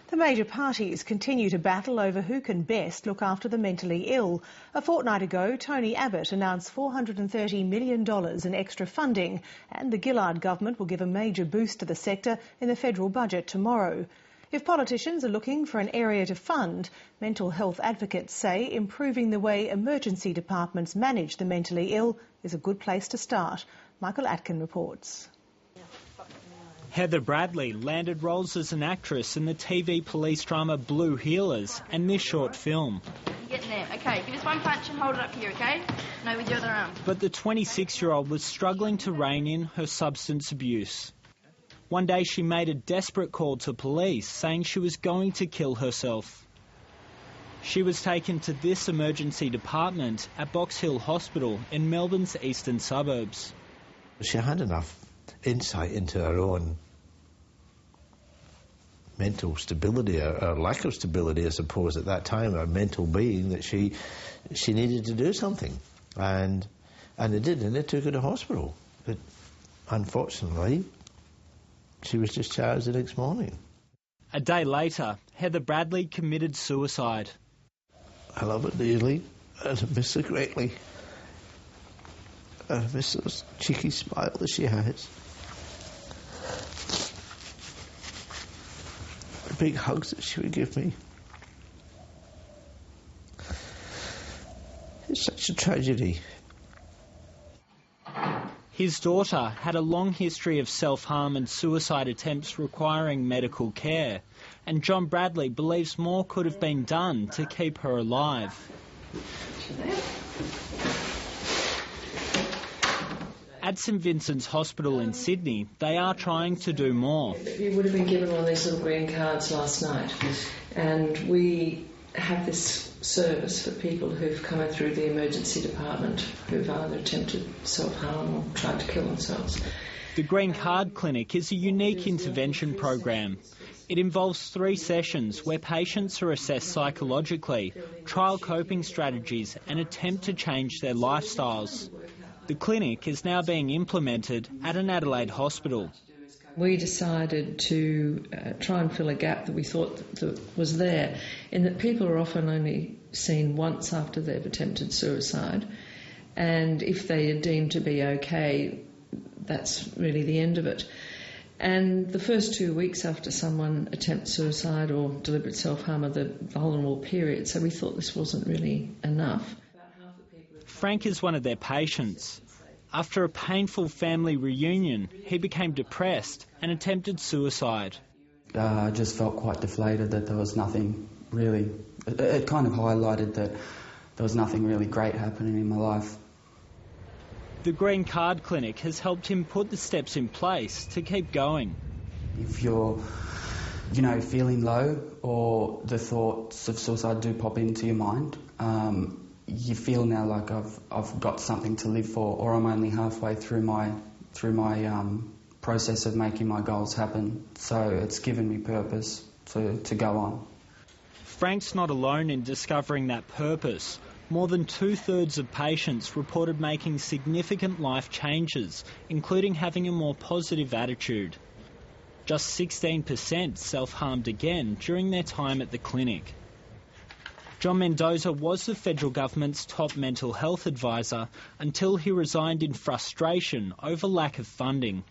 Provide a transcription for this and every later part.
The major parties continue to battle over who can best look after the mentally ill. A fortnight ago, Tony Abbott announced $430 million in extra funding, and the Gillard government will give a major boost to the sector in the federal budget tomorrow. If politicians are looking for an area to fund, mental health advocates say improving the way emergency departments manage the mentally ill is a good place to start. Michael Atkin reports. Heather Bradley landed roles as an actress in the TV police drama Blue Heelers and this short film. Get in there. Okay, give us one punch and hold it up here, okay? No, with your other arm. But the 26-year-old was struggling to rein in her substance abuse. One day she made a desperate call to police saying she was going to kill herself. She was taken to this emergency department at Box Hill Hospital in Melbourne's eastern suburbs. She had enough insight into her own mental stability, or lack of stability, I suppose, at that time, her mental being, that she needed to do something. And they did, and they took her to hospital. But unfortunately, she was discharged the next morning. A day later, Heather Bradley committed suicide. I love her dearly, and I miss her greatly. I miss those cheeky smile that she has. The big hugs that she would give me. It's such a tragedy. His daughter had a long history of self-harm and suicide attempts requiring medical care, and John Bradley believes more could have been done to keep her alive. At St Vincent's Hospital in Sydney, they are trying to do more. You would have been given one of these little green cards last night, and we have this service for people who've come in through the emergency department who've either attempted self-harm or tried to kill themselves. The Green Card Clinic is a unique intervention program. It involves 3 sessions where patients are assessed psychologically, trial coping strategies and attempt to change their lifestyles. The clinic is now being implemented at an Adelaide hospital. We decided to try and fill a gap that we thought that was there, in that people are often only seen once after they've attempted suicide, and if they are deemed to be okay, that's really the end of it. And the first 2 weeks after someone attempts suicide or deliberate self-harm are the vulnerable period, so we thought this wasn't really enough. Frank is one of their patients. After a painful family reunion, he became depressed and attempted suicide. I just felt quite deflated that there was nothing really... It kind of highlighted that there was nothing really great happening in my life. The Green Card Clinic has helped him put the steps in place to keep going. If you're, feeling low or the thoughts of suicide do pop into your mind, you feel now like I've got something to live for, or I'm only halfway through my process of making my goals happen. So it's given me purpose to go on. Frank's not alone in discovering that purpose. More than 2/3 of patients reported making significant life changes, including having a more positive attitude. Just 16% self-harmed again during their time at the clinic. John Mendoza was the federal government's top mental health advisor until he resigned in frustration over lack of funding.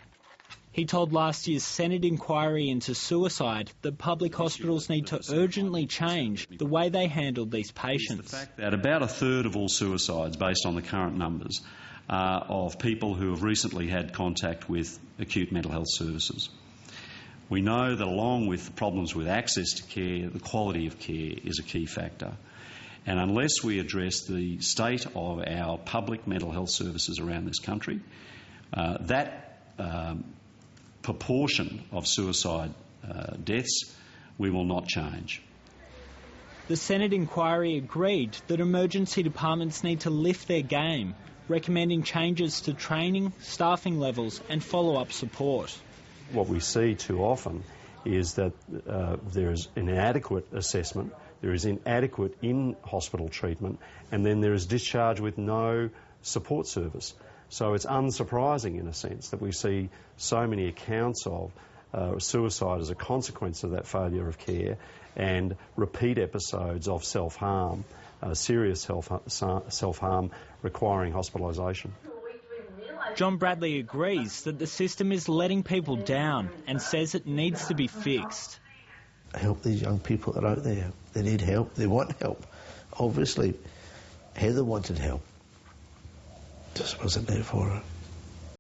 He told last year's Senate inquiry into suicide that public hospitals need to urgently change the way they handle these patients. The fact that about 1/3 of all suicides, based on the current numbers, are of people who have recently had contact with acute mental health services. We know that along with the problems with access to care, the quality of care is a key factor. And unless we address the state of our public mental health services around this country, that proportion of suicide deaths, we will not change. The Senate inquiry agreed that emergency departments need to lift their game, recommending changes to training, staffing levels and follow-up support. What we see too often is that there is inadequate assessment, there is inadequate in-hospital treatment, and then there is discharge with no support service. So it's unsurprising, in a sense, that we see so many accounts of suicide as a consequence of that failure of care, and repeat episodes of self-harm, serious self-harm requiring hospitalisation. John Bradley agrees that the system is letting people down and says it needs to be fixed. Help these young people that are out there. They need help. They want help. Obviously, Heather wanted help. Just wasn't there for her.